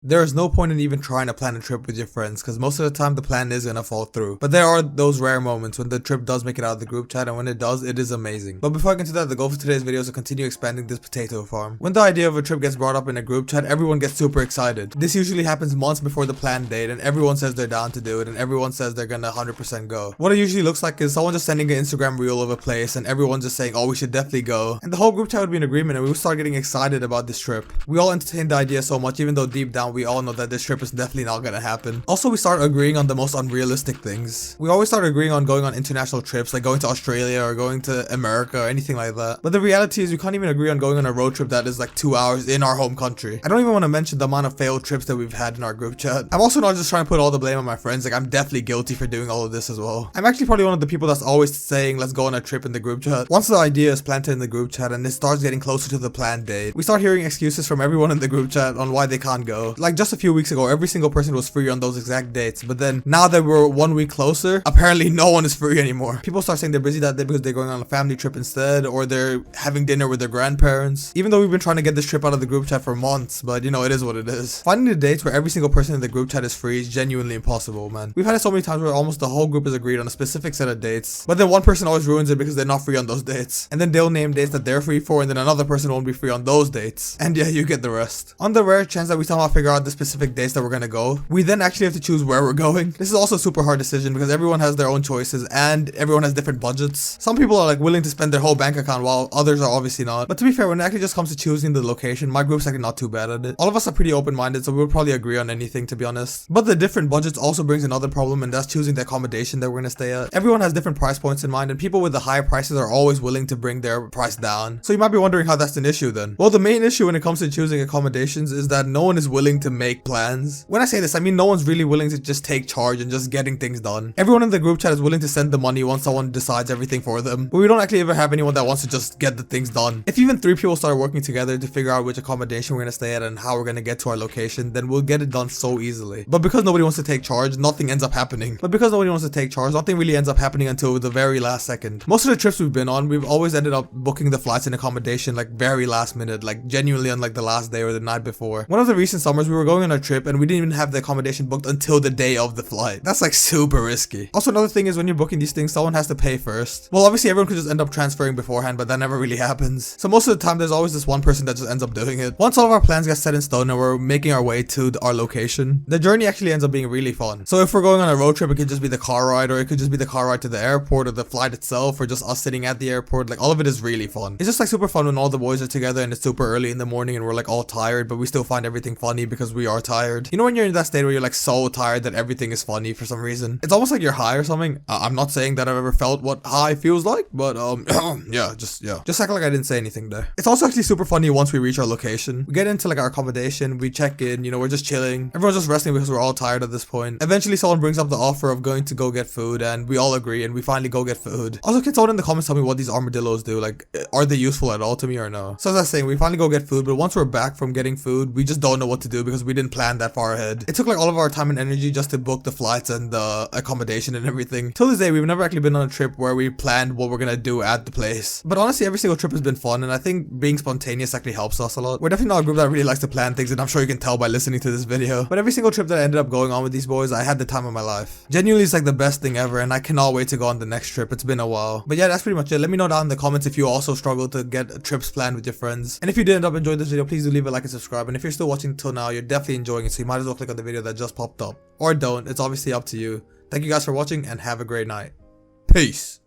There is no point in even trying to plan a trip with your friends because most of the time the plan is gonna fall through. But there are those rare moments when the trip does make it out of the group chat, and when it does, it is amazing. But before I get into that, the goal for today's video is to continue expanding this potato farm. When the idea of a trip gets brought up in a group chat, everyone gets super excited. This usually happens months before the planned date, and everyone says they're down to do it, and everyone says they're gonna 100% go. What it usually looks like is someone just sending an Instagram reel of a place, and everyone just saying, oh, we should definitely go. And the whole group chat would be in agreement, and we would start getting excited about this trip. We all entertained the idea so much, even though deep down we all know that this trip is definitely not gonna happen. Also, we start agreeing on the most unrealistic things. We always start agreeing on going on international trips, like going to Australia or going to America or anything like that. But the reality is we can't even agree on going on a road trip that is like 2 hours in our home country. I don't even want to mention the amount of failed trips that we've had in our group chat. I'm also not just trying to put all the blame on my friends, like I'm definitely guilty for doing all of this as well. I'm actually probably one of the people that's always saying let's go on a trip in the group chat. Once the idea is planted in the group chat and it starts getting closer to the planned date, we start hearing excuses from everyone in the group chat on why they can't go. Like just a few weeks ago, every single person was free on those exact dates, but then now that we're 1 week closer, apparently no one is free anymore. People start saying they're busy that day because they're going on a family trip instead, or they're having dinner with their grandparents. Even though we've been trying to get this trip out of the group chat for months, but you know, it is what it is. Finding the dates where every single person in the group chat is free is genuinely impossible, man. We've had it so many times where almost the whole group is agreed on a specific set of dates, but then one person always ruins it because they're not free on those dates. And then they'll name dates that they're free for, and then another person won't be free on those dates. And yeah, you get the rest. On the rare chance that we somehow figure out the specific dates that we're gonna go, we then actually have to choose where we're going. This is also a super hard decision because everyone has their own choices and everyone has different budgets. Some people are like willing to spend their whole bank account while others are obviously not. But to be fair, when it actually just comes to choosing the location, my group's actually not too bad at it. All of us are pretty open-minded, so we'll probably agree on anything, to be honest. But the different budgets also brings another problem, and that's choosing the accommodation that we're gonna stay at. Everyone has different price points in mind, and people with the higher prices are always willing to bring their price down. So you might be wondering how that's an issue then. Well, the main issue when it comes to choosing accommodations is that no one is willing to make plans. When I say this, I mean no one's really willing to just take charge and just getting things done. Everyone in the group chat is willing to send the money once someone decides everything for them, but we don't actually ever have anyone that wants to just get the things done. If even 3 people start working together to figure out which accommodation we're gonna stay at and how we're gonna get to our location, then we'll get it done so easily. But because nobody wants to take charge, nothing ends up happening. Nothing really ends up happening until the very last second. Most of the trips we've been on, we've always ended up booking the flights and accommodation like very last minute, like genuinely on like the last day or the night before. One of the recent summers, we were going on a trip and we didn't even have the accommodation booked until the day of the flight. That's like super risky. Also, another thing is when you're booking these things, someone has to pay first. Well, obviously everyone could just end up transferring beforehand, but that never really happens. So most of the time, there's always this one person that just ends up doing it. Once all of our plans get set in stone and we're making our way to our location, the journey actually ends up being really fun. So if we're going on a road trip, it could just be the car ride, or it could just be the car ride to the airport, or the flight itself, or just us sitting at the airport. Like all of it is really fun. It's just like super fun when all the boys are together and it's super early in the morning and we're like all tired, but we still find everything funny because we are tired. You know when you're in that state where you're like so tired that everything is funny for some reason? It's almost like you're high or something. I'm not saying that I've ever felt what high feels like, but yeah, just act like I didn't say anything there. It's also actually super funny once we reach our location. We get into like our accommodation, we check in, you know, we're just chilling. Everyone's just resting because we're all tired at this point. Eventually someone brings up the offer of going to go get food, and we all agree and we finally go get food. Also, can someone in the comments tell me what these armadillos do? Like, are they useful at all to me or no? So as I was saying, we finally go get food, but once we're back from getting food, we just don't know what to do because we didn't plan that far ahead. It took like all of our time and energy just to book the flights and the accommodation and everything. Till this day, we've never actually been on a trip where we planned what we're gonna do at the place. But honestly, every single trip has been fun, and I think being spontaneous actually helps us a lot. We're definitely not a group that really likes to plan things, and I'm sure you can tell by listening to this video. But every single trip that I ended up going on with these boys, I had the time of my life. Genuinely, it's like the best thing ever, and I cannot wait to go on the next trip. It's been a while. But yeah, that's pretty much it. Let me know down in the comments if you also struggle to get trips planned with your friends. And if you did end up enjoying this video, please do leave a like and subscribe. And if you're still watching till now, you're definitely enjoying it, so you might as well click on the video that just popped up. Or don't. It's obviously up to you. Thank you guys for watching, and have a great night. Peace.